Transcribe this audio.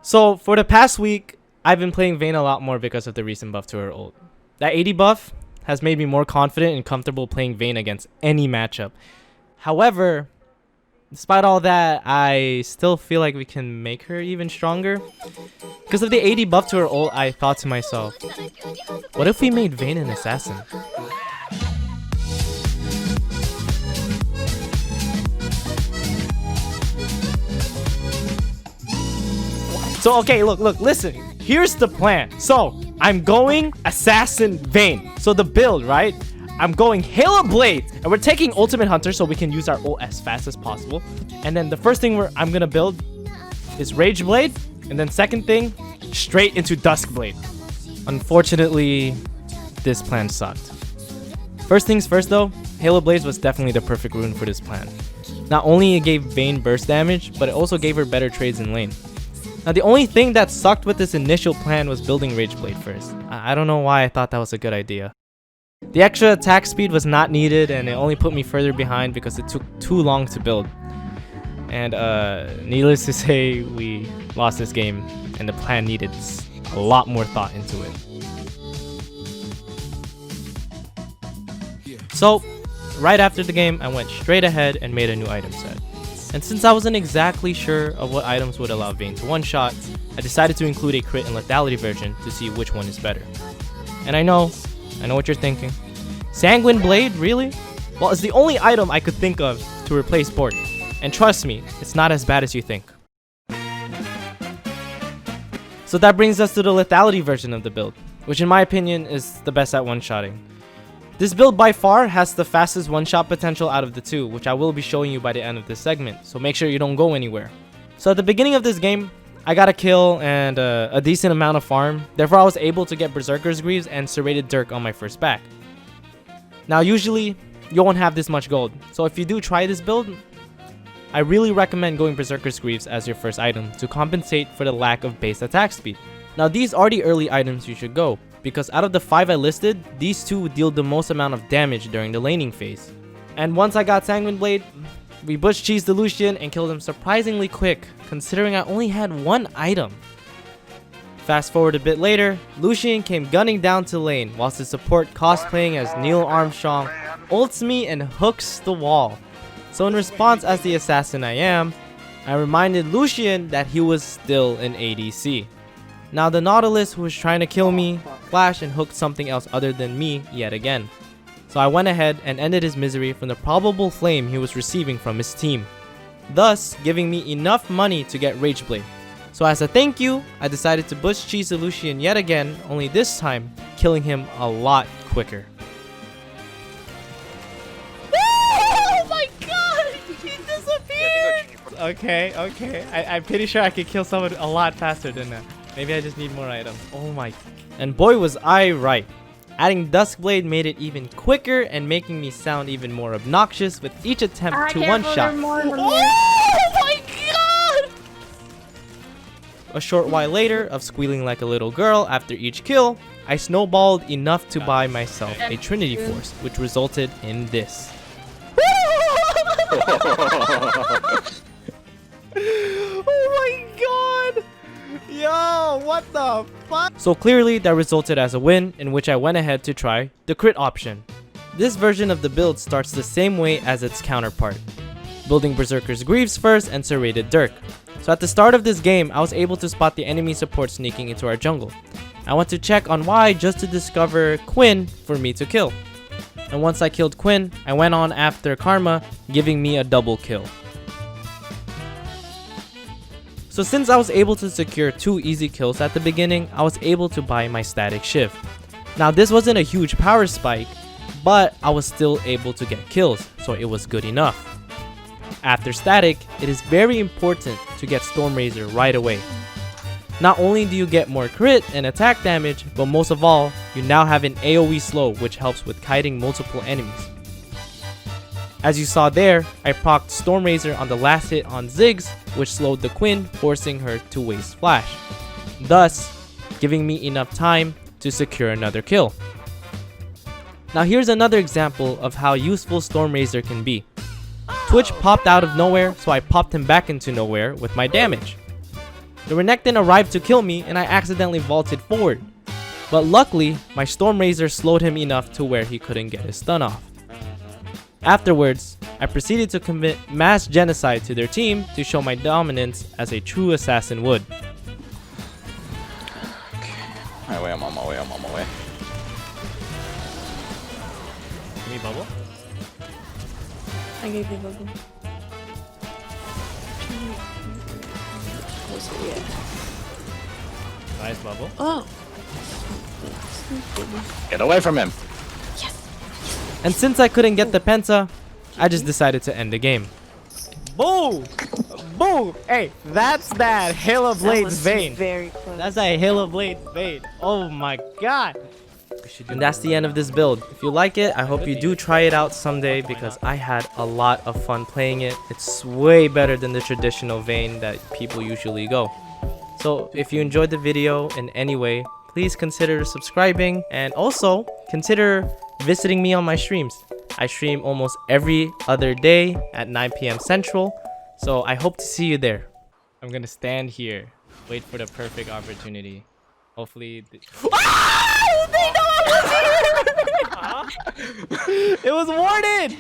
So for the past week, I've been playing Vayne a lot more because of the recent buff to her ult. That 80 buff has made me more confident and comfortable playing Vayne against any matchup. However, despite all that, I still feel like we can make her even stronger. Because of the 80 buff to her ult, I thought to myself, what if we made Vayne an assassin? So okay, look, listen. Here's the plan. So I'm going Assassin Vayne. So the build, right? I'm going Halo Blade, and we're taking Ultimate Hunter so we can use our ult as fast as possible. And then the first thing I'm gonna build is Rage Blade, and then second thing, straight into Dusk Blade. Unfortunately, this plan sucked. First things first though, Halo Blaze was definitely the perfect rune for this plan. Not only it gave Vayne burst damage, but it also gave her better trades in lane. Now the only thing that sucked with this initial plan was building Rage Blade first. I don't know why I thought that was a good idea. The extra attack speed was not needed, and it only put me further behind because it took too long to build. And needless to say, we lost this game and the plan needed a lot more thought into it. So right after the game, I went straight ahead and made a new item set. And since I wasn't exactly sure of what items would allow Vayne to one-shot, I decided to include a crit and lethality version to see which one is better. And I know what you're thinking. Sanguine Blade, really? Well, it's the only item I could think of to replace Bort. And trust me, it's not as bad as you think. So that brings us to the lethality version of the build, which in my opinion is the best at one-shotting. This build by far has the fastest one-shot potential out of the two, which I will be showing you by the end of this segment, so make sure you don't go anywhere. So at the beginning of this game, I got a kill and a decent amount of farm, therefore I was able to get Berserker's Greaves and Serrated Dirk on my first back. Now usually, you won't have this much gold, so if you do try this build, I really recommend going Berserker's Greaves as your first item to compensate for the lack of base attack speed. Now these are the early items you should go, because out of the 5 I listed, these 2 deal the most amount of damage during the laning phase. And once I got Sanguine Blade, we bush cheesed the Lucian and killed him surprisingly quick, considering I only had 1 item. Fast forward a bit later, Lucian came gunning down to lane, whilst his support cosplaying as Neil Armstrong ults me and hooks the wall. So in response as the assassin I am, I reminded Lucian that he was still an ADC. Now the Nautilus who was trying to kill me flashed and hooked something else other than me yet again. So I went ahead and ended his misery from the probable flame he was receiving from his team, thus giving me enough money to get Rage Blade. So as a thank you, I decided to bush cheese the Lucian yet again, only this time killing him a lot quicker. Oh my god! He disappeared! Okay. I'm pretty sure I could kill someone a lot faster than that. Maybe I just need more items. Oh my. And boy was I right. Adding Duskblade made it even quicker and making me sound even more obnoxious with each attempt to one-shot. Oh my god! A short while later of squealing like a little girl after each kill, I snowballed enough to buy myself a Trinity Force, which resulted in this. Oh my god! Yo, what the fuck? So clearly that resulted as a win, in which I went ahead to try the crit option. This version of the build starts the same way as its counterpart, building Berserker's Greaves first and Serrated Dirk. So at the start of this game, I was able to spot the enemy support sneaking into our jungle. I went to check on why just to discover Quinn for me to kill. And once I killed Quinn, I went on after Karma, giving me a double kill. So since I was able to secure 2 easy kills at the beginning, I was able to buy my Static Shift. Now this wasn't a huge power spike, but I was still able to get kills, so it was good enough. After Static, it is very important to get Stormrazor right away. Not only do you get more crit and attack damage, but most of all, you now have an AoE slow which helps with kiting multiple enemies. As you saw there, I procced Stormrazor on the last hit on Ziggs, which slowed the Quinn, forcing her to waste Flash, thus giving me enough time to secure another kill. Now here's another example of how useful Stormrazor can be. Twitch popped out of nowhere, so I popped him back into nowhere with my damage. The Renekton arrived to kill me and I accidentally vaulted forward. But luckily, my Storm Razor slowed him enough to where he couldn't get his stun off. Afterwards, I proceeded to commit mass genocide to their team to show my dominance as a true assassin would. Okay. I'm on my way. Give me bubble. I gave you bubble. Yeah. Nice bubble. Oh. Get away from him. And since I couldn't get the penta, I just decided to end the game. Boom! Boom! Hey, that's that Halo Blades Vayne. Very close. That's a Halo Blades Vayne. Oh my god. And that's the end of this build. If you like it, I hope you do try it out someday because I had a lot of fun playing it. It's way better than the traditional Vayne that people usually go. So if you enjoyed the video in any way, please consider subscribing and also consider visiting me on my streams. I stream almost every other day at 9 p.m. Central, so I hope to see you there. I'm gonna stand here, wait for the perfect opportunity. Hopefully, they know I was here! It was warded!